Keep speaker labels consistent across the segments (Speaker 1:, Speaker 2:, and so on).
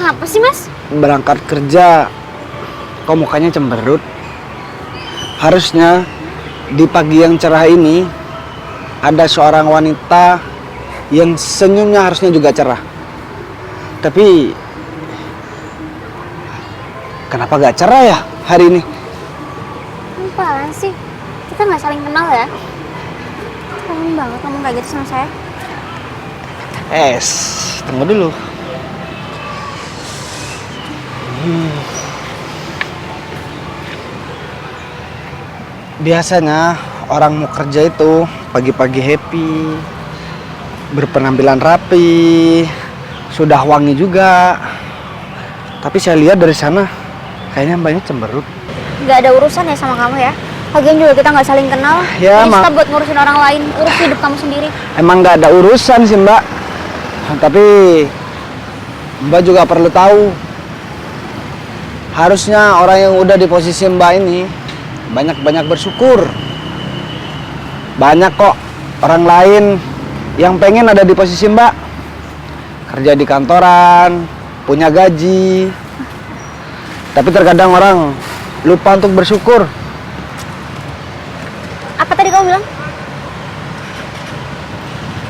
Speaker 1: Apa sih, Mas?
Speaker 2: Berangkat kerja, kok mukanya cemberut? Harusnya di pagi yang cerah ini ada seorang wanita yang senyumnya harusnya juga cerah. Tapi kenapa gak cerah ya hari ini?
Speaker 1: Apaan sih? Kita nggak saling kenal ya? Kangen banget ngomong kayak gitu sama saya.
Speaker 2: Tunggu dulu. Biasanya orang mau kerja itu pagi-pagi happy, berpenampilan rapi, sudah wangi juga. Tapi saya lihat dari sana kayaknya mbaknya cemberut.
Speaker 1: Nggak ada urusan ya sama kamu ya? Lagian juga kita nggak saling kenal.
Speaker 2: Ya,
Speaker 1: Jadi stop buat ngurusin orang lain, urus hidup kamu sendiri.
Speaker 2: Emang nggak ada urusan sih mbak. Tapi mbak juga perlu tahu. Harusnya orang yang udah di posisi mbak ini banyak-banyak bersyukur. Banyak kok orang lain yang pengen ada di posisi mbak. Kerja di kantoran, punya gaji. Tapi terkadang orang lupa untuk bersyukur.
Speaker 1: Apa tadi kamu bilang?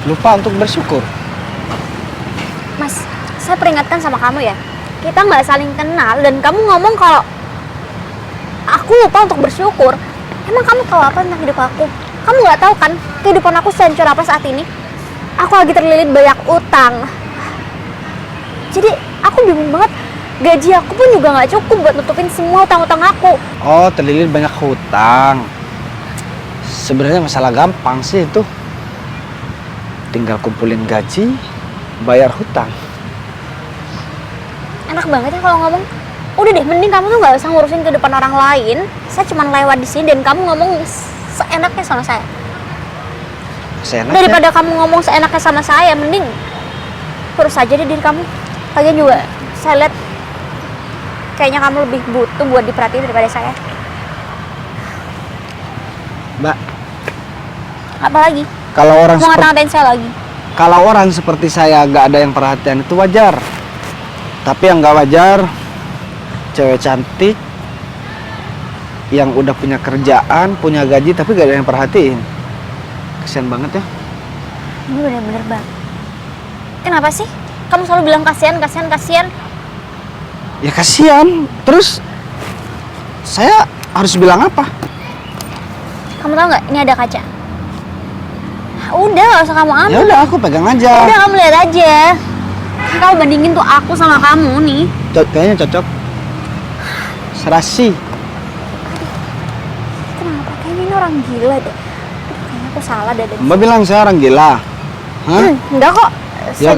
Speaker 2: Lupa untuk bersyukur.
Speaker 1: Mas, saya peringatkan sama kamu ya. Kita nggak saling kenal dan kamu ngomong kalau aku lupa untuk bersyukur. Emang kamu tahu apa tentang hidup aku? Kamu nggak tahu kan kehidupan aku sehancur apa saat ini? Aku lagi terlilit banyak utang. Jadi aku bingung banget. Gaji aku pun juga nggak cukup buat nutupin semua utang-utang aku.
Speaker 2: Oh, terlilit banyak hutang. Sebenarnya masalah gampang sih itu. Tinggal kumpulin gaji, bayar hutang.
Speaker 1: Enak banget ya kalau ngomong. Udah deh, mending kamu tuh nggak usah ngurusin kehidupan orang lain. Saya cuma lewat di sini dan kamu ngomong seenaknya sama saya.
Speaker 2: Seenaknya?
Speaker 1: Daripada kamu ngomong seenaknya sama saya, mending urus aja deh diri kamu. Lagian juga saya lihat kayaknya kamu lebih butuh buat diperhatiin daripada saya.
Speaker 2: Mbak,
Speaker 1: Apa lagi?
Speaker 2: kalau orang
Speaker 1: Mau ngata-ngatain saya lagi?
Speaker 2: kalau orang seperti saya nggak ada yang perhatian itu wajar. Tapi yang nggak wajar, cewek cantik yang udah punya kerjaan, punya gaji, tapi gak ada yang perhatiin. Kasian banget ya.
Speaker 1: Ini bener-bener bang. Kenapa sih? Kamu selalu bilang kasihan, kasihan, kasihan.
Speaker 2: Ya kasian. Terus saya harus bilang apa?
Speaker 1: Kamu tahu nggak? Ini ada kaca. Udah, nggak usah kamu ambil.
Speaker 2: Ya udah, aku pegang aja.
Speaker 1: Udah, kamu lihat aja. Kamu bandingin tuh aku sama kamu nih.
Speaker 2: Kayaknya cocok. Serasi.
Speaker 1: Kenapa? Kayaknya ini orang gila deh. Kayaknya aku salah deh.
Speaker 2: Mbak bilang saya orang gila. Hah?
Speaker 1: Enggak kok.
Speaker 2: Ya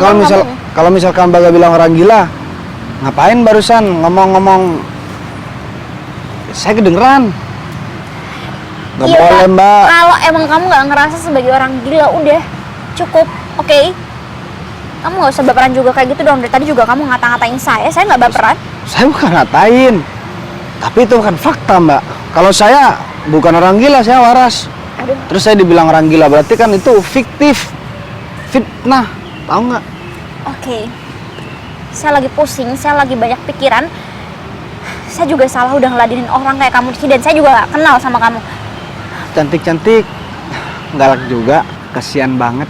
Speaker 2: kalau misalkan Mbak bilang orang gila, ngapain barusan ngomong-ngomong? Saya kedengeran. Gak
Speaker 1: Iya,
Speaker 2: boleh
Speaker 1: Pak.
Speaker 2: Mbak.
Speaker 1: Kalau emang kamu nggak ngerasa sebagai orang gila, udah cukup, oke? Kamu nggak usah baperan juga kayak gitu dong. Dari tadi juga kamu ngata-ngatain saya nggak baperan.
Speaker 2: Saya bukan ngatain, tapi itu kan fakta Mbak. Kalau saya bukan orang gila, saya waras.
Speaker 1: Aduh.
Speaker 2: Terus saya dibilang orang gila, berarti kan itu fiktif, fitnah, tahu nggak?
Speaker 1: Oke. Saya lagi pusing, saya lagi banyak pikiran. Saya juga salah udah ngeladenin orang kayak kamu di sini dan saya juga gak kenal sama kamu.
Speaker 2: Cantik-cantik, galak juga, kasihan banget.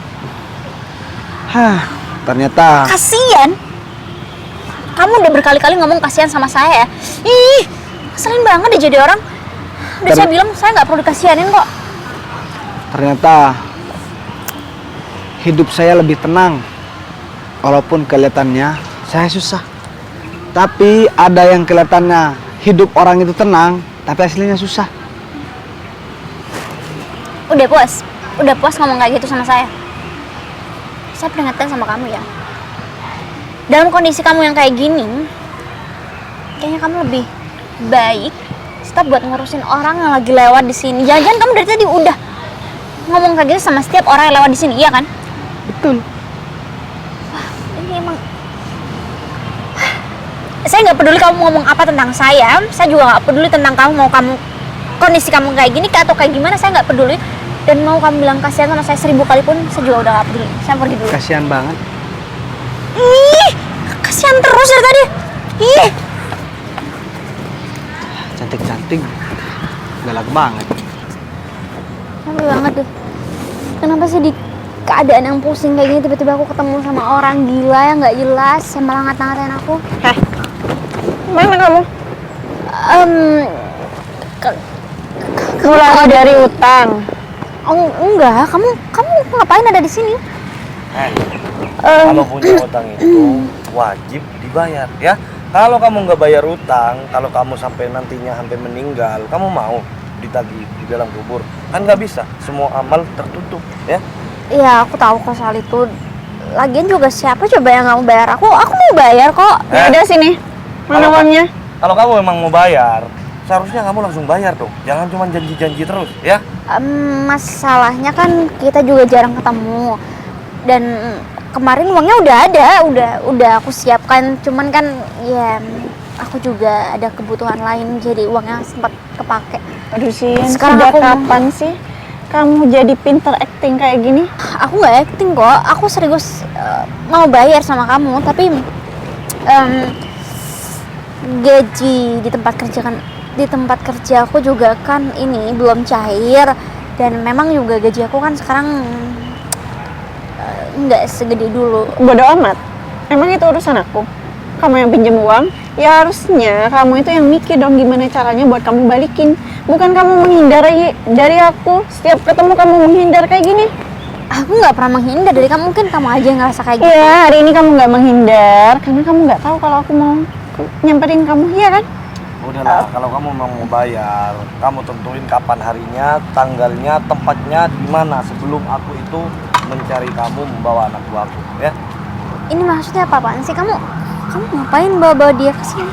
Speaker 2: Ternyata.
Speaker 1: Kasian? Kamu udah berkali-kali ngomong kasihan sama saya ya? Ih, ngeselin banget deh jadi orang. Udah saya bilang saya nggak perlu dikasihanin kok.
Speaker 2: Ternyata hidup saya lebih tenang. Walaupun kelihatannya saya susah. Tapi ada yang kelihatannya hidup orang itu tenang, tapi aslinya susah.
Speaker 1: Udah puas ngomong kayak gitu sama saya. Saya peringatkan sama kamu ya. Dalam kondisi kamu yang kayak gini, kayaknya kamu lebih baik stop buat ngurusin orang yang lagi lewat di sini. Jangan-jangan kamu dari tadi udah ngomong kayak gitu sama setiap orang yang lewat di sini, iya kan?
Speaker 2: Betul.
Speaker 1: Wah, ini emang. Saya nggak peduli kamu ngomong apa tentang saya juga nggak peduli tentang kamu mau kondisi kamu kayak gini atau kayak gimana, saya nggak peduli. Dan mau kamu bilang kasihan sama saya 1000 kali pun, saya juga udah gak peduli. Saya pergi dulu.
Speaker 2: Kasihan banget.
Speaker 1: Ih, kasihan terus dari tadi. Ih,
Speaker 2: Cantik-cantik. Galak banget.
Speaker 1: capek banget deh. Kenapa sih di keadaan yang pusing kayak gini tiba-tiba aku ketemu sama orang gila yang nggak jelas yang malah ngata-ngatain aku?
Speaker 3: Mana kamu?
Speaker 1: Ke-
Speaker 3: Pulang dari utang.
Speaker 1: Oh, enggak, kamu ngapain ada di sini?
Speaker 4: Kalau punya utang itu wajib dibayar ya. Kalau kamu nggak bayar utang, kalau kamu sampai nantinya sampai meninggal, kamu mau ditagih di dalam kubur? Kan nggak bisa, semua amal tertutup ya.
Speaker 1: Iya, aku tahu kok soal itu. Lagian juga siapa coba yang nggak mau bayar aku? Aku mau bayar kok.
Speaker 3: Ya udah sini. Mana
Speaker 4: Kalau-
Speaker 3: uangnya?
Speaker 4: Kalau kamu memang mau bayar, seharusnya kamu langsung bayar dong. Jangan cuma janji-janji terus ya.
Speaker 1: Masalahnya kan kita juga jarang ketemu. Dan kemarin uangnya udah ada, udah aku siapkan. Cuman kan ya aku juga ada kebutuhan lain, jadi uangnya sempat kepake.
Speaker 3: Aduh sih,
Speaker 1: Sekarang
Speaker 3: sejak
Speaker 1: aku mau-
Speaker 3: kapan sih kamu jadi pinter acting kayak gini?
Speaker 1: Aku nggak acting kok, aku serius mau bayar sama kamu, tapi gaji di tempat kerja aku juga kan ini belum cair, dan memang juga gaji aku kan sekarang nggak segede dulu.
Speaker 3: Bodoh amat. Emang itu urusan aku? Kamu yang pinjam uang, ya harusnya kamu itu yang mikir dong gimana caranya buat kamu balikin. Bukan kamu menghindar dari aku. Setiap ketemu kamu menghindar kayak gini.
Speaker 1: Aku nggak pernah menghindar dari kamu, mungkin kamu aja yang ngerasa kayak gitu.
Speaker 3: Iya, hari ini kamu nggak menghindar karena kamu nggak tahu kalau aku mau nyamperin kamu, iya kan?
Speaker 4: Udahlah, kalau kamu memang mau bayar, kamu tentuin kapan harinya, tanggalnya, tempatnya, di mana sebelum aku itu mencari kamu membawa anak buahku ya.
Speaker 1: Ini maksudnya apa-apaan sih? Kamu ngapain bawa dia ke sini?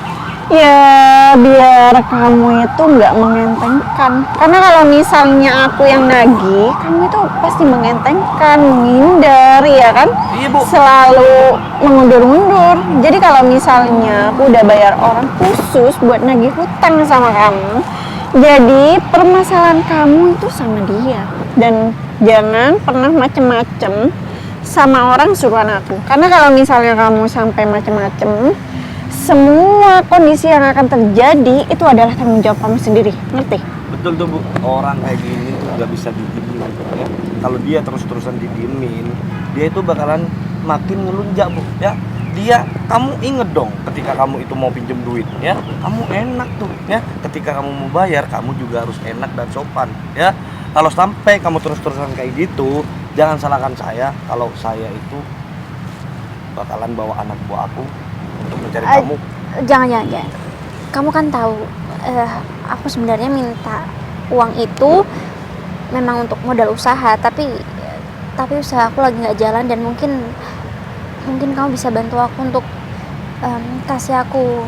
Speaker 3: Ya biar kamu itu nggak mengentengkan. Karena kalau misalnya aku yang nagih, kamu itu pasti mengentengkan, menghindar, ya kan?
Speaker 4: Iya, Bu.
Speaker 3: Selalu mengundur-undur. Jadi kalau misalnya aku udah bayar orang khusus buat nagih hutang sama kamu, jadi permasalahan kamu itu sama dia. Dan jangan pernah macem-macem sama orang suruhan aku. Karena kalau misalnya kamu sampai macem-macem, semua kondisi yang akan terjadi itu adalah tanggung jawab kamu sendiri, ngerti?
Speaker 4: Betul tuh Bu, orang kayak gini tuh nggak bisa didiemin ya. Kalau dia terus-terusan didiemin, dia itu bakalan makin ngelunjak Bu ya. Kamu inget dong ketika kamu itu mau pinjem duit ya, kamu enak tuh ya. Ketika kamu mau bayar, kamu juga harus enak dan sopan ya. Kalau sampai kamu terus-terusan kayak gitu, jangan salahkan saya kalau saya itu bakalan bawa anak buah aku untuk mencari kamu.
Speaker 1: Jangan. Kamu kan tahu, aku sebenarnya minta uang itu memang untuk modal usaha, tapi usaha aku lagi nggak jalan, dan mungkin kamu bisa bantu aku untuk kasih aku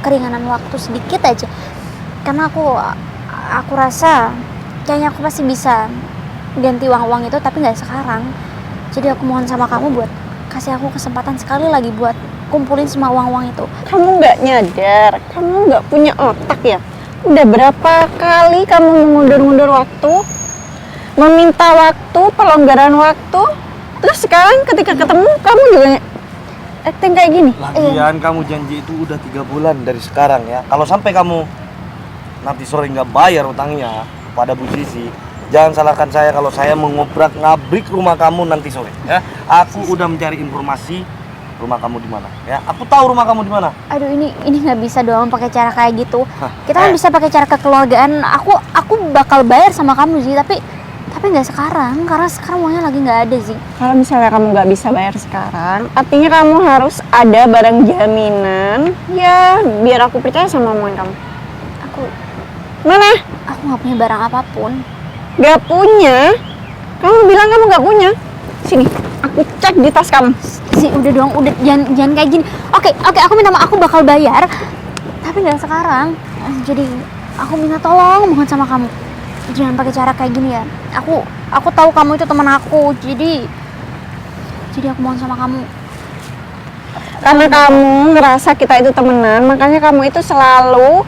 Speaker 1: keringanan waktu sedikit aja, karena aku rasa kayaknya aku pasti bisa ganti uang itu, tapi nggak sekarang. Jadi aku mohon sama kamu buat kasih aku kesempatan sekali lagi buat kumpulin semua uang itu.
Speaker 3: Kamu nggak nyadar, kamu nggak punya otak ya? Udah berapa kali kamu mengundur-undur waktu, meminta waktu, pelonggaran waktu, terus sekarang ketika ketemu kamu juga acting kayak gini.
Speaker 4: Lagian kamu janji itu udah 3 bulan dari sekarang ya. Kalau sampai kamu nanti sore nggak bayar utangnya pada Bu Sisi, jangan salahkan saya kalau saya ngabrik rumah kamu nanti sore ya. Aku udah mencari informasi rumah kamu di mana ya. Aku tahu rumah kamu di mana.
Speaker 1: Aduh, ini nggak bisa dong pakai cara kayak gitu. Kita kan bisa pakai cara kekeluargaan. Aku bakal bayar sama kamu sih, tapi nggak sekarang, karena sekarang uangnya lagi nggak ada sih.
Speaker 3: Kalau misalnya kamu nggak bisa bayar sekarang, artinya kamu harus ada barang jaminan. Ya, biar aku percaya sama omongan kamu. Mana?
Speaker 1: Aku nggak punya barang apapun.
Speaker 3: Gak punya? Kamu bilang kamu gak punya? Sini, aku cek di tas kamu.
Speaker 1: Sih, udah dong, udah, jangan kayak gini. Oke, aku minta maaf, aku bakal bayar, tapi nggak sekarang. Jadi aku minta tolong mohon sama kamu, jangan pakai cara kayak gini ya. Aku tahu kamu itu teman aku, jadi aku mohon sama kamu.
Speaker 3: Karena kamu ngerasa kita itu temenan, makanya kamu itu selalu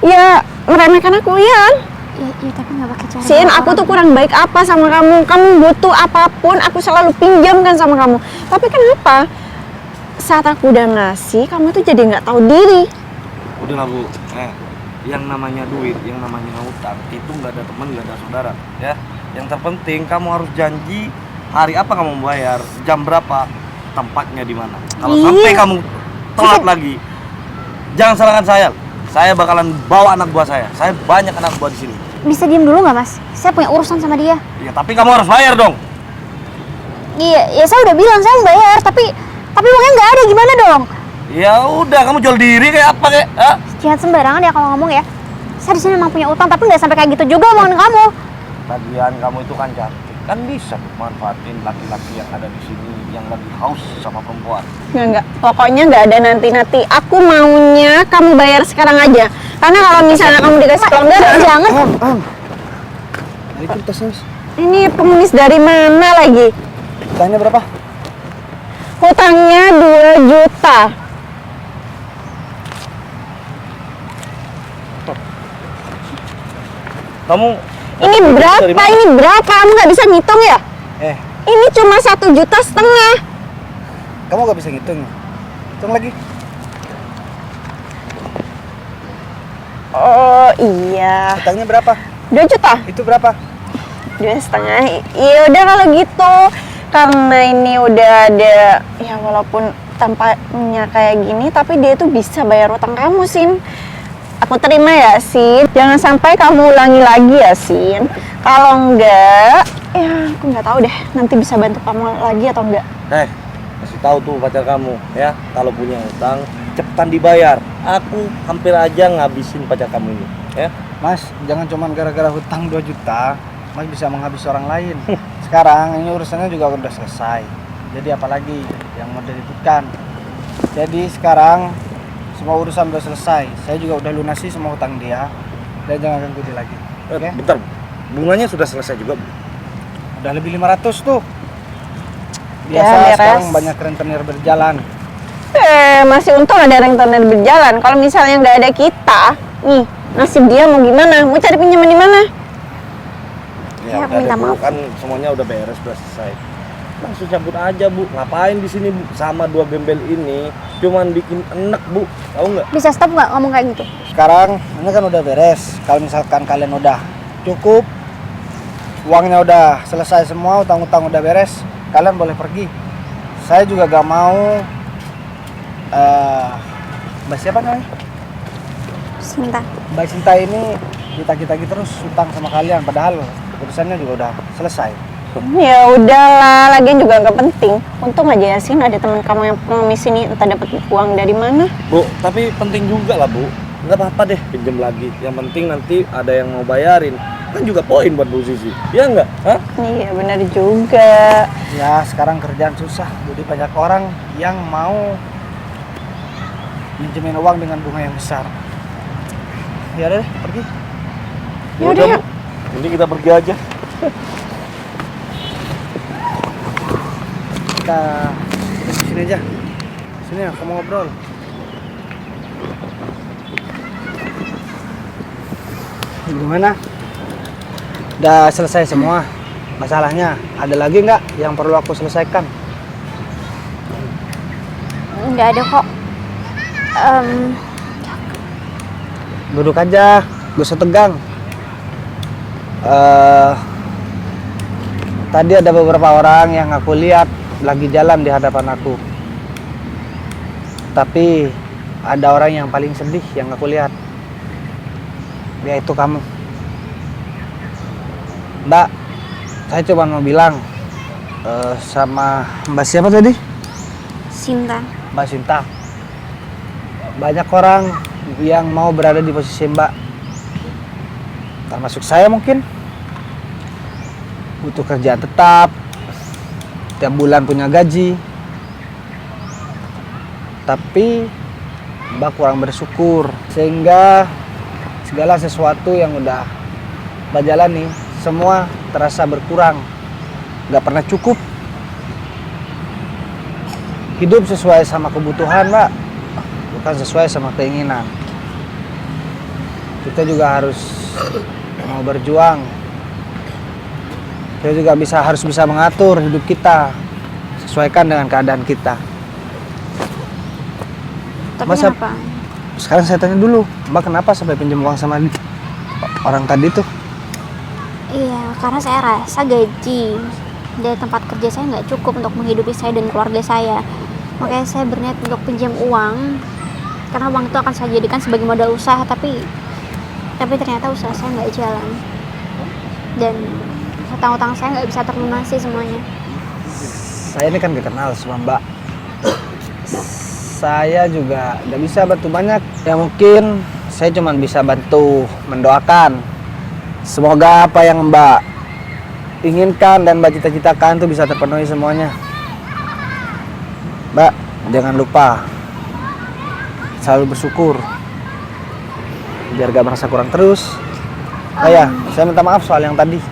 Speaker 3: ya meremehkan aku, ya kan?
Speaker 1: Ya tapi nggak pakai cara.
Speaker 3: Sin, aku tuh kurang baik apa sama kamu? Kamu butuh apapun, aku selalu pinjamkan sama kamu. Tapi kenapa? Saat aku udah ngasih, kamu tuh jadi nggak tahu diri.
Speaker 4: Udahlah Bu, yang namanya duit, yang namanya utang itu nggak ada teman, nggak ada saudara, ya. Yang terpenting kamu harus janji hari apa kamu membayar, jam berapa, tempatnya di mana. Kalau
Speaker 1: Ih.
Speaker 4: sampai kamu telat lagi, jangan salahkan saya. Saya bakalan bawa anak buah saya. Saya banyak anak buah di sini.
Speaker 1: Bisa diem dulu nggak mas? Saya punya urusan sama dia.
Speaker 4: Ya tapi kamu harus bayar dong.
Speaker 1: Iya, ya saya udah bilang saya mau bayar, tapi uangnya nggak ada, gimana dong?
Speaker 4: Ya udah, kamu jual diri kayak apa kayak?
Speaker 1: Jangan sembarangan ya kalau ngomong ya. Saya di sini memang punya utang, tapi nggak sampai kayak gitu juga omongan kamu.
Speaker 4: Lagian kamu itu kan cantik, kan bisa manfaatin laki-laki yang ada di sini yang lagi haus sama perempuan.
Speaker 3: Enggak. Pokoknya nggak ada nanti-nanti. Aku maunya kamu bayar sekarang aja. Karena kalau misalnya kamu dikasih pelanggaran, jangan.
Speaker 2: Ini kertasnya.
Speaker 3: Ini pengemis dari mana lagi?
Speaker 2: Tanya berapa?
Speaker 3: Hutangnya 2 juta.
Speaker 4: Kamu
Speaker 3: Ini
Speaker 4: dari
Speaker 3: berapa?
Speaker 4: mana?
Speaker 3: Ini berapa? Kamu nggak bisa ngitung ya?
Speaker 2: Eh,
Speaker 3: Ini cuma 1,5 juta.
Speaker 2: kamu gak bisa ngitung? Hitung lagi.
Speaker 3: Oh iya.
Speaker 2: Hutangnya berapa?
Speaker 3: 2 juta.
Speaker 2: Itu berapa?
Speaker 3: 2,5. Iya udah kalau gitu. Karena ini udah ada, ya walaupun tampaknya kayak gini, tapi dia tuh bisa bayar utang kamu, Sin. Aku terima ya, Sin. Jangan sampai kamu ulangi lagi ya, Sin. Kalau enggak, ya aku nggak tahu deh. Nanti bisa bantu kamu lagi atau enggak.
Speaker 4: kasih tahu tuh pacar kamu ya, kalau punya utang cepetan dibayar. Aku hampir aja ngabisin pacar kamu ini, ya.
Speaker 2: Mas, jangan cuman gara-gara hutang 2 juta, Mas bisa menghabisi orang lain. Sekarang ini urusannya juga udah selesai. Jadi apalagi yang mau diributkan. Jadi sekarang semua urusan udah selesai. Saya juga udah lunasi semua hutang dia. Dan jangan ganggu dia lagi. Oke?
Speaker 4: Bentar, bunganya sudah selesai juga, Bu.
Speaker 2: Udah lebih 500 tuh.
Speaker 3: Ya,
Speaker 2: Biasa
Speaker 3: beres.
Speaker 2: sekarang banyak rentenir berjalan.
Speaker 3: Masih untung ada rentenir berjalan. Kalau misalnya nggak ada kita, nih nasib dia mau gimana? Mau cari pinjaman di mana?
Speaker 1: Ya,
Speaker 4: udah
Speaker 1: minta
Speaker 4: deh, Bu.
Speaker 1: maaf.
Speaker 4: Kan semuanya udah beres, udah selesai. Langsung cabut aja, Bu. Ngapain di sini, Bu? Sama 2 gembel ini cuman bikin enek, Bu. Tahu nggak?
Speaker 1: Bisa stop nggak ngomong kayak gitu?
Speaker 2: Sekarang ini kan udah beres. Kalau misalkan kalian udah cukup, uangnya udah selesai semua, utang-utang udah beres, kalian boleh pergi. Saya juga gak mau Mbak siapa namanya?
Speaker 1: Sinta.
Speaker 2: Mbak Cinta ini ditagih-tagih terus utang sama kalian, padahal urusannya juga udah selesai.
Speaker 3: Ya udahlah, lagian juga nggak penting. Untung aja ya, Sin, ada teman kamu yang pengemis ini entah dapat uang dari mana.
Speaker 4: Bu, tapi penting juga lah, Bu. Nggak apa-apa deh pinjam lagi. Yang penting nanti ada yang mau bayarin. Kan juga poin buat Bu Sisi. Iya nggak? Hah?
Speaker 3: Iya benar juga.
Speaker 2: Ya sekarang kerjaan susah, jadi banyak orang yang mau minjemin uang dengan bunga yang besar. Ya udah deh, pergi.
Speaker 3: Yaudah,
Speaker 4: Bu.
Speaker 3: yuk.
Speaker 4: Mending kita pergi aja.
Speaker 2: Kita di sini aja. Sini ya, kamu ngobrol. Gimana? Udah selesai semua masalahnya? Ada lagi nggak yang perlu aku selesaikan?
Speaker 1: Nggak ada kok.
Speaker 2: Duduk aja, gak usah tegang. Tadi ada beberapa orang yang aku lihat lagi jalan di hadapan aku. Tapi ada orang yang paling sedih yang aku lihat, yaitu kamu. Mbak, saya cuma mau bilang sama Mbak siapa tadi?
Speaker 1: Sinta.
Speaker 2: Mbak Sinta. Banyak orang yang mau berada di posisi Mbak, termasuk saya mungkin. Butuh kerjaan tetap, tiap bulan punya gaji, tapi Mbak kurang bersyukur, sehingga segala sesuatu yang udah Mbak jalani semua terasa berkurang, nggak pernah cukup. Hidup sesuai sama kebutuhan, Mbak, bukan sesuai sama keinginan. Kita juga harus mau berjuang. Kita juga harus bisa mengatur hidup kita, sesuaikan dengan keadaan kita.
Speaker 1: Tapi
Speaker 2: Masa-
Speaker 1: kenapa?
Speaker 2: Sekarang saya tanya dulu, Mbak kenapa sampai pinjam uang sama orang tadi tuh?
Speaker 1: Iya, karena saya rasa gaji dari tempat kerja saya nggak cukup untuk menghidupi saya dan keluarga saya. Makanya saya berniat untuk pinjam uang, karena uang itu akan saya jadikan sebagai modal usaha. Tapi ternyata usaha saya nggak jalan, dan hutang-hutang saya nggak bisa terlunasi semuanya.
Speaker 2: Saya ini kan gak kenal sama Mbak. Saya juga gak bisa bantu banyak. Ya mungkin saya cuma bisa bantu mendoakan. Semoga apa yang Mbak inginkan dan Mbak cita-citakan itu bisa terpenuhi semuanya. Mbak, jangan lupa selalu bersyukur biar gak merasa kurang terus. Oh ya, saya minta maaf soal yang tadi.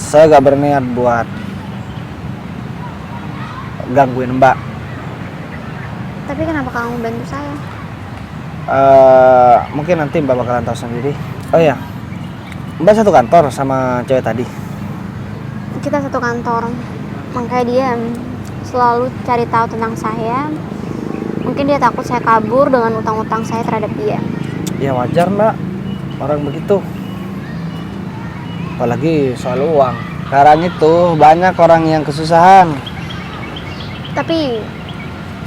Speaker 2: Saya gak berniat buat gangguin Mbak.
Speaker 1: Tapi kenapa kamu bantu saya?
Speaker 2: Mungkin nanti Mbak bakalan tahu sendiri. Oh ya, Mbak satu kantor sama cewek tadi.
Speaker 1: Kita satu kantor, makanya dia selalu cari tahu tentang saya. Mungkin dia takut saya kabur dengan utang-utang saya terhadap dia.
Speaker 2: Ya wajar Mbak, orang begitu. Apalagi soal uang. Sekarang itu banyak orang yang kesusahan.
Speaker 1: Tapi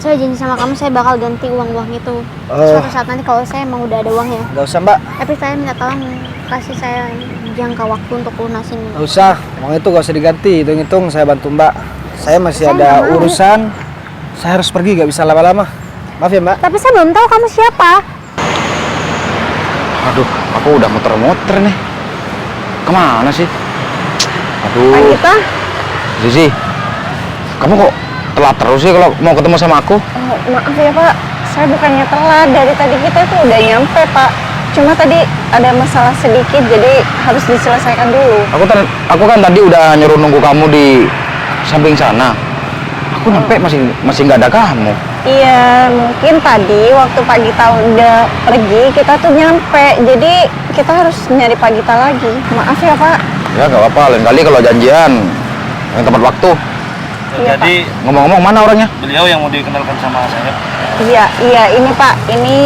Speaker 1: saya janji sama kamu, saya bakal ganti uang-uang itu suatu saat nanti kalau saya emang udah ada uangnya.
Speaker 2: Gak usah Mbak,
Speaker 1: Tapi saya minta tolong kasih saya jangka waktu untuk lunasin.
Speaker 2: gak usah. Uang itu gak usah diganti, hitung-hitung saya bantu Mbak. Saya masih
Speaker 1: Saya
Speaker 2: ada
Speaker 1: nggak mau.
Speaker 2: urusan. Saya harus pergi, gak bisa lama-lama. Maaf ya Mbak.
Speaker 1: Tapi saya belum tahu kamu siapa.
Speaker 5: Aduh, aku udah muter-muter nih. Kemana sih? Aduh,
Speaker 3: Pak Gita,
Speaker 5: Zizi, kamu kok telat terus sih kalau mau ketemu sama aku?
Speaker 3: maaf ya Pak, saya bukannya telat. Dari tadi kita tuh udah nyampe Pak. Cuma tadi ada masalah sedikit, jadi harus diselesaikan dulu.
Speaker 5: Aku kan tadi udah nyuruh nunggu kamu di samping sana. Aku nyampe masih nggak ada kamu.
Speaker 3: Iya, mungkin tadi waktu Pak Gita udah pergi, kita tuh nyampe. Jadi kita harus nyari Pak Gita lagi. Maaf ya Pak.
Speaker 5: Ya nggak apa-apa, lain kali kalau janjian yang tepat waktu.
Speaker 3: Iya,
Speaker 4: Jadi
Speaker 5: Ngomong-ngomong, mana orangnya?
Speaker 4: beliau yang mau dikenalkan sama saya.
Speaker 3: Iya, ini Pak. Ini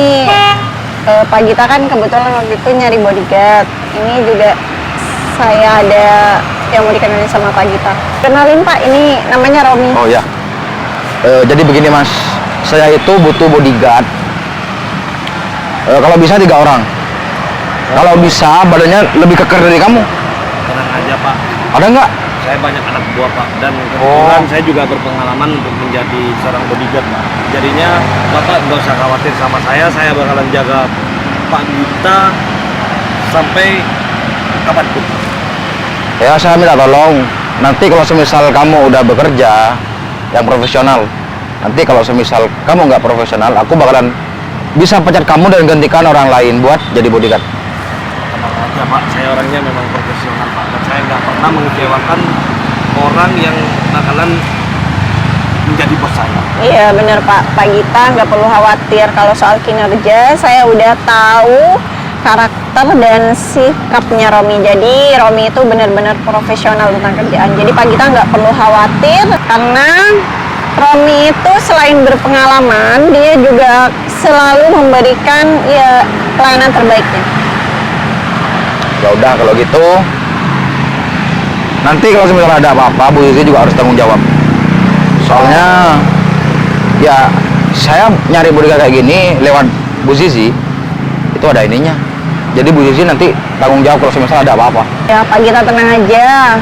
Speaker 3: Pak Gita kan kebetulan waktu itu nyari bodyguard. Ini juga saya ada yang mau dikenalin sama Pak Gita. Kenalin Pak, ini namanya Romi.
Speaker 5: Oh ya. Jadi begini Mas, saya itu butuh bodyguard. Kalau bisa 3 orang. Kalau bisa badannya lebih keker dari kamu.
Speaker 4: Tenang aja Pak,
Speaker 5: Ada nggak?
Speaker 4: saya banyak anak buah Pak, dan kebetulan saya juga berpengalaman untuk menjadi seorang bodyguard Pak. Jadinya Bapak nggak usah khawatir sama saya bakalan jaga Pak Gita sampai kapanpun.
Speaker 5: Ya saya minta tolong. Nanti kalau semisal kamu udah bekerja yang profesional, nanti kalau semisal kamu nggak profesional, aku bakalan bisa pecat kamu dan gantikan orang lain buat jadi bodyguard.
Speaker 4: Tenang aja Pak, saya orangnya memang profesional Pak, dan saya nggak pernah mengecewakan orang yang bakalan menjadi bos saya.
Speaker 3: Iya benar Pak. Pak Gita nggak perlu khawatir kalau soal kinerja. Saya udah tahu karakter dan sikapnya Romi. Jadi Romi itu benar-benar profesional tentang kerjaan. Jadi Pak Gita nggak perlu khawatir karena Romi itu selain berpengalaman, dia juga selalu memberikan ya pelayanan terbaiknya.
Speaker 5: Ya udah kalau gitu, nanti kalau semisal ada apa-apa, Bu Zizi juga harus tanggung jawab. Soalnya ya saya nyari bodyguard kayak gini lewat Bu Zizi, itu ada ininya. Jadi Bu Zizi nanti tanggung jawab kalau semisal ada apa-apa.
Speaker 3: Ya Pak Gita tenang aja.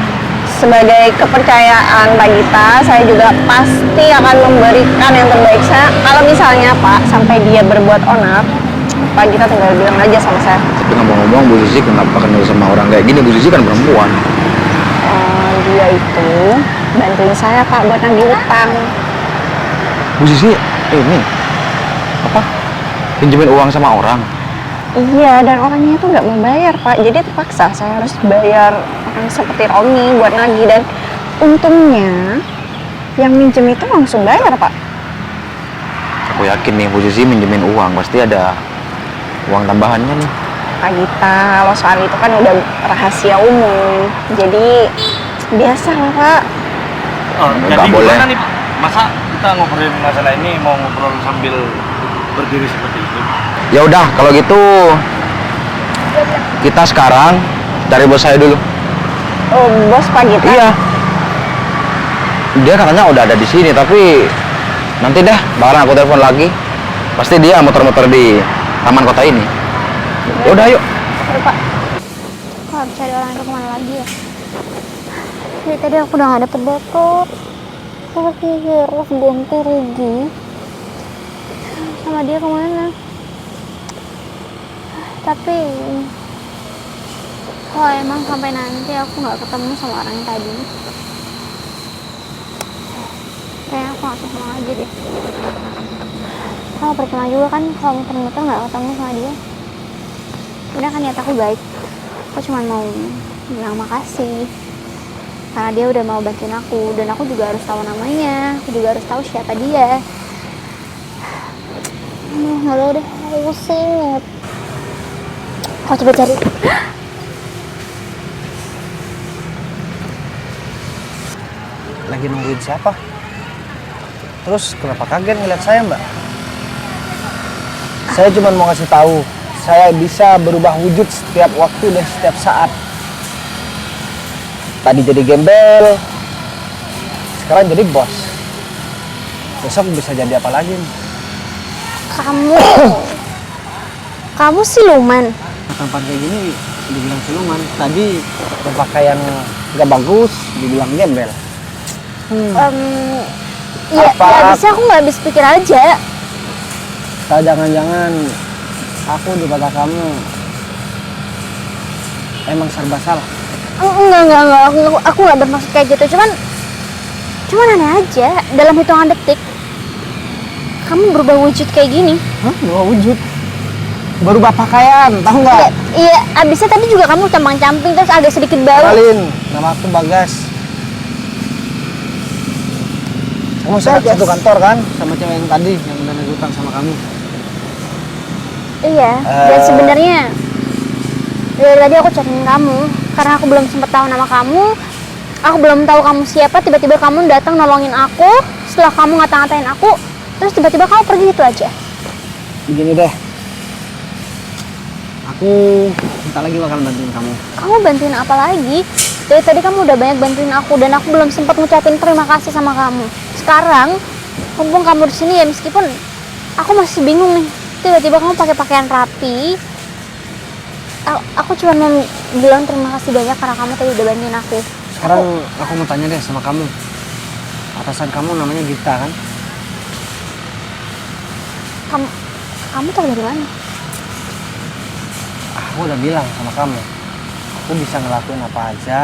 Speaker 3: Sebagai kepercayaan Pak Gita, saya juga pasti akan memberikan yang terbaik. Saya kalau misalnya Pak sampai dia berbuat onar, Pak Gita tinggal bilang aja sama saya.
Speaker 5: Tapi ngomong-ngomong, Bu Zizi kenapa kenal sama orang kayak gini? Bu Zizi kan perempuan.
Speaker 3: Dia itu bantuin saya Pak buat nagih utang.
Speaker 5: Bu Zizi ini apa? Pinjemin uang sama orang.
Speaker 3: Iya, dan orangnya itu nggak mau bayar Pak. Jadi terpaksa saya harus bayar orang seperti Romi buat nagih. Dan untungnya yang minjem itu langsung bayar Pak.
Speaker 5: Aku yakin nih Bu Zizi minjemin uang pasti ada uang tambahannya nih.
Speaker 3: Kak Gita, kalau soal itu kan udah rahasia umum. Jadi biasa lah Pak.
Speaker 4: Oh,
Speaker 5: Nggak
Speaker 4: jadi
Speaker 5: boleh.
Speaker 4: gimana nih Pak? Masa kita ngobrolin masalah ini mau ngobrol sambil berdiri seperti itu?
Speaker 5: Ya udah, kalau gitu kita sekarang cari bos saya dulu.
Speaker 3: Oh, bos Pak Gita?
Speaker 5: Iya. Dia katanya udah ada di sini, tapi nanti deh bakalan aku telepon lagi. Pasti dia muter-muter di taman kota ini. Ya udah, yuk.
Speaker 3: Ayo, Pak.
Speaker 1: Aku harus cari orang itu kemana lagi ya? Dari tadi aku udah gak dapet backup. Aku harus ganti rugi. Sama dia kemana? Tapi kalau emang sampai nanti aku nggak ketemu sama orang yang tadi, kayaknya aku langsung pulang aja deh. Aku percuma juga kan kalau muter-muter nggak ketemu sama dia. Udah kan niat aku baik. Aku cuma mau bilang makasih karena dia udah mau bantuin aku, dan aku juga harus tahu namanya, aku juga harus tahu siapa dia. Nggak tahu deh, aku pusing. Aku coba cari.
Speaker 2: Lagi nungguin siapa? Terus kenapa kaget ngeliat saya, Mbak? Saya cuma mau kasih tahu, saya bisa berubah wujud setiap waktu dan setiap saat. Tadi jadi gembel, sekarang jadi bos. Besok bisa jadi apa lagi nih?
Speaker 1: Kamu siluman.
Speaker 2: Tampan kayak gini dibilang siluman. Tadi berpakaian nggak bagus, dibilang gembel.
Speaker 1: Ya,
Speaker 2: Apa?
Speaker 1: ya bisa aku nggak habis pikir aja.
Speaker 2: Atau jangan-jangan aku di mata kamu emang serba salah.
Speaker 1: Enggak, aku nggak bermaksud kayak gitu. Cuman aneh aja. Dalam hitungan detik, kamu berubah wujud kayak gini.
Speaker 2: Hah? Berubah wujud? Berubah pakaian, tahu nggak?
Speaker 1: Iya, abisnya tadi juga kamu camping terus agak sedikit bau.
Speaker 2: Kenalin, nama aku Bagas. Kamu satu kantor kan sama cewek yang tadi yang udah hutang sama kamu.
Speaker 1: Iya, dan sebenarnya dari tadi aku chatting kamu karena aku belum sempet tahu nama kamu. Aku belum tahu kamu siapa, tiba-tiba kamu datang nolongin aku. Setelah kamu ngata-ngatain aku, terus tiba-tiba kamu pergi gitu aja.
Speaker 2: Begini deh, aku bentar lagi bakal bantuin kamu.
Speaker 1: Kamu bantuin apa lagi? Dari tadi kamu udah banyak bantuin aku dan aku belum sempat ngucapin terima kasih sama kamu. Sekarang, mumpung kamu di sini ya, meskipun aku masih bingung nih. Tiba-tiba kamu pakai pakaian rapi. Aku cuma mau bilang terima kasih banyak karena kamu tadi udah bantuin aku.
Speaker 2: Sekarang aku mau tanya deh sama kamu. Atasan kamu namanya Gita kan?
Speaker 1: Kamu tahu dari mana?
Speaker 2: Aku udah bilang sama kamu, aku bisa ngelakuin apa aja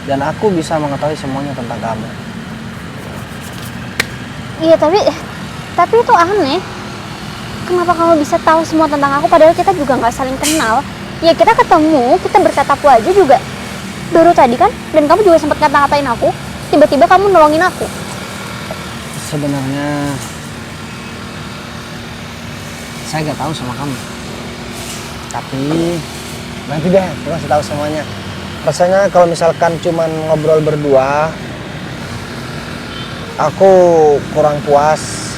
Speaker 2: dan aku bisa mengetahui semuanya tentang kamu.
Speaker 1: Iya, tapi itu aneh. Kenapa kamu bisa tahu semua tentang aku padahal kita juga nggak saling kenal? Ya kita ketemu, kita bertatapu aja juga baru tadi kan, dan kamu juga sempat kata-katain aku. Tiba-tiba kamu nolongin aku.
Speaker 2: Sebenarnya saya nggak tahu sama kamu, tapi nanti deh aku kasih tahu semuanya. Rasanya kalau misalkan cuman ngobrol berdua, aku kurang puas.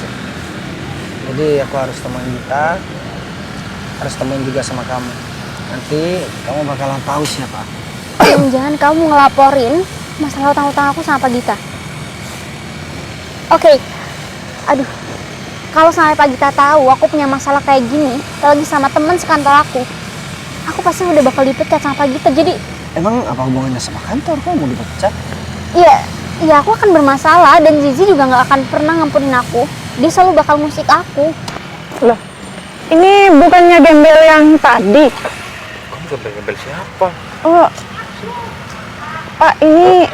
Speaker 2: Jadi aku harus temuin Gita, harus temuin juga sama kamu. Nanti kamu bakalan tahu siapa aku.
Speaker 1: Jangan kamu ngelaporin masalah utang-utang aku sama Pak Gita. Oke. Aduh. Kalau sampai Pak Gita tahu aku punya masalah kayak gini, lagi sama teman sekantor aku pasti udah bakal dipecat sama Pak Gita. Jadi,
Speaker 2: Emang apa hubungannya sama kantor? Kok mau dipecat?
Speaker 1: ya aku akan bermasalah dan Zizi juga nggak akan pernah ngampunin aku. Dia selalu bakal ngusik aku.
Speaker 3: Loh, ini bukannya gembel yang tadi?
Speaker 5: Kamu gembel-gembel siapa?
Speaker 3: Oh, Pak, ini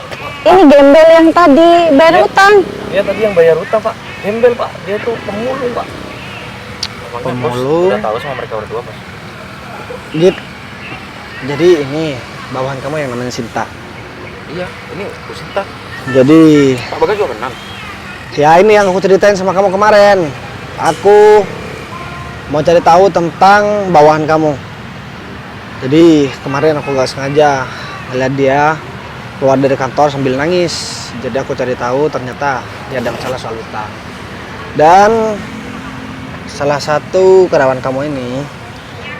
Speaker 3: gembel yang tadi bayar utang.
Speaker 4: Dia tadi yang bayar utang Pak, gembel Pak, dia tuh pemulung Pak. Emangnya bos
Speaker 2: Pemulung?
Speaker 4: udah tahu sama mereka berdua Mas?
Speaker 2: Git. Jadi ini bawahan kamu yang namanya Sinta.
Speaker 5: Iya, ini Bu Sinta.
Speaker 2: Jadi
Speaker 5: Pak Bagas juga kenal.
Speaker 2: ya ini yang aku ceritain sama kamu kemarin. Aku mau cari tahu tentang bawahan kamu. Jadi kemarin aku gak sengaja ngeliat dia keluar dari kantor sambil nangis. Jadi aku cari tahu, ternyata dia ada masalah soal utang. Dan salah satu karyawan kamu ini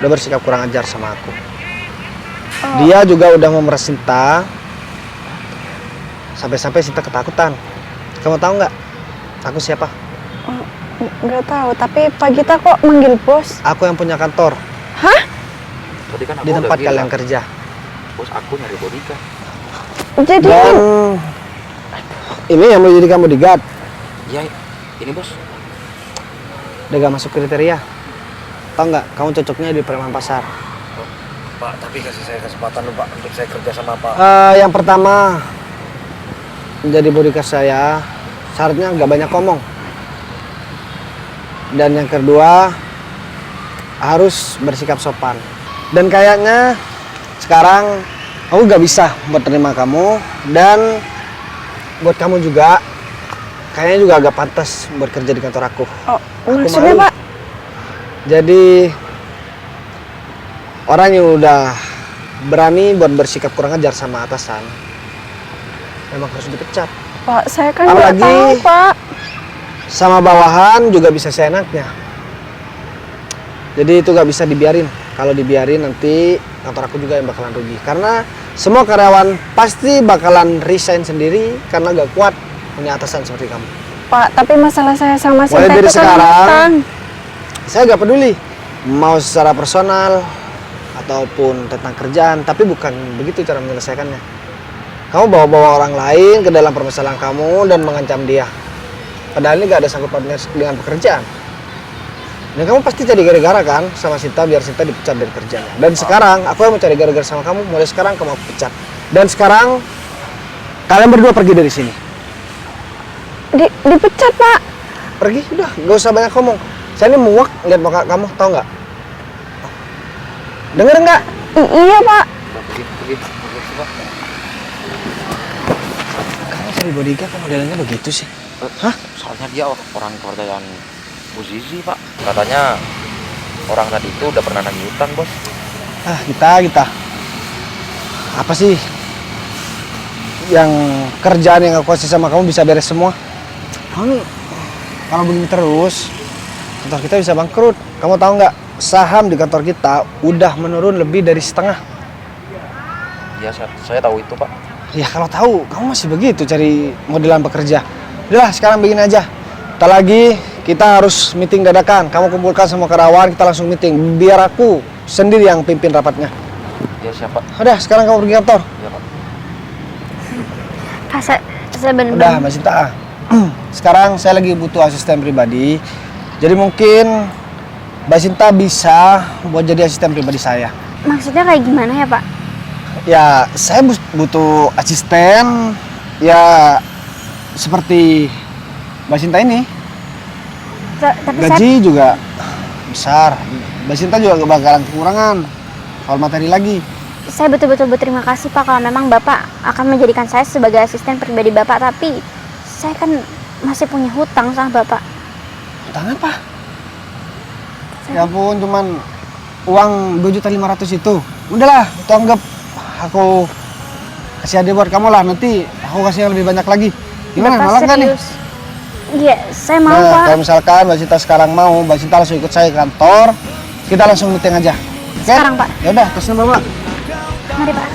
Speaker 2: udah bersikap kurang ajar sama aku. Dia juga udah memeras Sinta, sampai-sampai Sinta ketakutan. Kamu tahu nggak? Aku siapa?
Speaker 3: Nggak tahu, tapi Pak Gita kok manggil bos?
Speaker 2: Aku yang punya kantor
Speaker 3: Hah?
Speaker 5: Tadi kan aku
Speaker 2: di
Speaker 5: udah
Speaker 2: tempat
Speaker 5: bilang,
Speaker 2: kalian kerja.
Speaker 5: bos aku nyari bodyguard.
Speaker 3: Jadi
Speaker 2: Dan ini yang mau jadi kamu bodyguard,
Speaker 5: Ya, ini bos.
Speaker 2: udah gak masuk kriteria. Tahu nggak? Kamu cocoknya di preman pasar.
Speaker 4: Pak, tapi kasih saya kesempatan dulu Pak untuk saya kerja sama Pak.
Speaker 2: Yang pertama, menjadi bodyguard saya syaratnya nggak banyak ngomong. Dan yang kedua, harus bersikap sopan. Dan kayaknya sekarang aku nggak bisa buat terima kamu, dan buat kamu juga kayaknya juga agak pantas buat kerja di kantor aku.
Speaker 3: oh,
Speaker 2: Aku
Speaker 3: maksudnya
Speaker 2: malu.
Speaker 3: Pak?
Speaker 2: Jadi orang yang udah berani buat bersikap kurang ajar sama atasan memang harus dipecat.
Speaker 3: Pak, saya kan nggak
Speaker 2: Apalagi-
Speaker 3: tahu Pak.
Speaker 2: Sama bawahan juga bisa seenaknya. Jadi itu gak bisa dibiarin. Kalau dibiarin nanti kantor aku juga yang bakalan rugi. Karena semua karyawan pasti bakalan resign sendiri karena gak kuat punya atasan seperti kamu.
Speaker 3: Pak, tapi masalah saya sama
Speaker 2: Mulai
Speaker 3: Sinta
Speaker 2: dari
Speaker 3: itu kan
Speaker 2: sekarang,
Speaker 3: hutang.
Speaker 2: Saya gak peduli mau secara personal ataupun tentang kerjaan, tapi bukan begitu cara menyelesaikannya. Kamu bawa-bawa orang lain ke dalam permasalahan kamu dan mengancam dia. Padahal ini gak ada sangkut pautnya dengan pekerjaan. Dan kamu pasti cari gara-gara kan sama Sinta biar Sinta dipecat dari kerjanya. Dan sekarang aku yang mau cari gara-gara sama kamu. Mulai sekarang kamu aku pecat. Dan sekarang kalian berdua pergi dari sini.
Speaker 3: Dipecat Pak.
Speaker 2: Pergi, udah, gak usah banyak ngomong. Saya ini muak lihat muka kamu, tau nggak? Denger nggak?
Speaker 3: Iya Pak.
Speaker 5: Pergi, Pak.
Speaker 2: Kamu cari bodyguard kok modelnya begitu sih? Hah?
Speaker 5: Soalnya dia orang kepercayaan Bu Zizi, Pak. Katanya orang tadi itu udah pernah nagih utang, bos.
Speaker 2: Kita. Apa sih yang kerjaan yang aku kasih sama kamu bisa beres semua? Kamu kalau begini terus, kantor kita bisa bangkrut. Kamu tahu nggak? Saham di kantor kita udah menurun lebih dari setengah.
Speaker 5: Iya, saya tahu itu, Pak.
Speaker 2: Ya kalau tahu, kamu masih begitu cari modelan pekerja. Udah, sekarang begini aja. Ntar lagi kita harus meeting dadakan. Kamu kumpulkan semua karyawan, kita langsung meeting. Biar aku sendiri yang pimpin rapatnya.
Speaker 5: Iya, siapa?
Speaker 2: Udah, sekarang kamu pergi kantor.
Speaker 5: Iya, Pak.
Speaker 1: Pak, saya
Speaker 2: Udah,
Speaker 1: bener-bener.
Speaker 2: Mbak Sinta. Sekarang saya lagi butuh asisten pribadi. Jadi mungkin Mbak Sinta bisa buat jadi asisten pribadi saya.
Speaker 1: Maksudnya kayak gimana ya Pak?
Speaker 2: Ya, saya butuh asisten. Ya, seperti Mbak Sinta ini.
Speaker 1: Tapi
Speaker 2: Gaji juga besar. Mbak Sinta juga gak bakalan kekurangan soal materi lagi.
Speaker 1: saya betul-betul berterima kasih Pak kalau memang Bapak akan menjadikan saya sebagai asisten pribadi Bapak, tapi saya kan masih punya hutang sama Bapak.
Speaker 2: Hutang apa? Ya ampun, cuman uang 2.500.000 itu. Udahlah, itu anggap aku kasih hadiah buat kamu lah. Nanti aku kasih yang lebih banyak lagi. Gimana,
Speaker 1: Bapak
Speaker 2: malam kan nih?
Speaker 1: serius? Iya, saya mau
Speaker 2: Nah,
Speaker 1: Pak.
Speaker 2: kalau misalkan Mbak Sinta sekarang mau, Mbak Sinta langsung ikut saya ke kantor. Kita langsung meeting aja. Oke?
Speaker 1: Sekarang, Pak.
Speaker 2: Ya udah, pesan Bapak.
Speaker 1: Mari Pak.